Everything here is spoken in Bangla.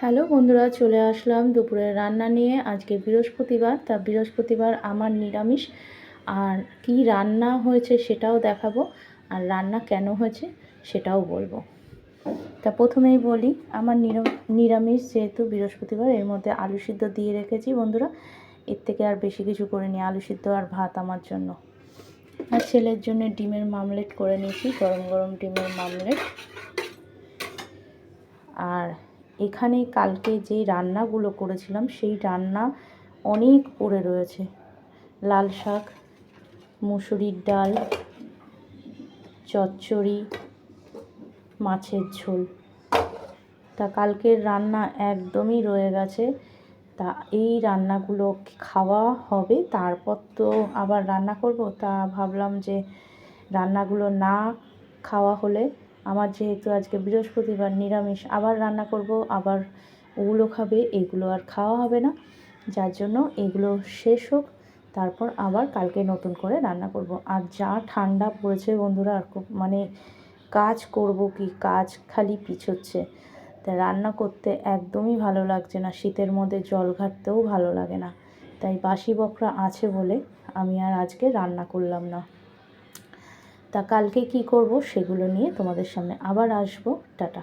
হ্যালো বন্ধুরা, চলে আসলাম দুপুরের রান্না নিয়ে। আজকে বৃহস্পতিবার, তা বৃহস্পতিবার আমার নিরামিষ। আর কি রান্না হয়েছে সেটাও দেখাবো, আর রান্না কেন হয়েছে সেটাও বলবো। তা প্রথমেই বলি, আমার নিরামিষ যেহেতু বৃহস্পতিবার, এর মধ্যে আলু সিদ্ধ দিয়ে রেখেছি বন্ধুরা। এর থেকে আর বেশি কিছু করিনি, আলু সিদ্ধ আর ভাত আমার জন্য। আর ছেলের জন্য ডিমের মামলেট করে নিয়েছি, গরম গরম ডিমের মামলেট। আর এখানে কালকে যে রান্নাগুলো করেছিলাম সেই রান্না অনেক পড়ে রয়েছে। লাল শাক, মুসুরির ডাল, চচ্চড়ি, মাছের ঝোল। তা কালকের রান্না একদমই রয়ে গেছে। তা এই রান্নাগুলো খাওয়া হবে, তারপর তো আবার রান্না করব। তা ভাবলাম যে রান্নাগুলো না খাওয়া হলে, আমার যেহেতু আজকে বৃহস্পতিবার নিরামিষ, আবার রান্না করব, আবার ওগুলো খাবে, এগুলো আর খাওয়া হবে না। যার জন্য এগুলো শেষ হোক, তারপর আবার কালকে নতুন করে রান্না করব। আর যা ঠান্ডা পড়েছে বন্ধুরা, আর খুব কাজ করব কি, কাজ খালি পিছোচ্ছে। তা রান্না করতে একদমই ভালো লাগছে না, শীতের মধ্যে জল ঘাটতেও ভালো লাগে না। তাই বাসি বকরা আছে বলে আমি আর আজকে রান্না করলাম না। তা কালকে কি করব সেগুলো নিয়ে তোমাদের সামনে আবার আসবো। টাটা।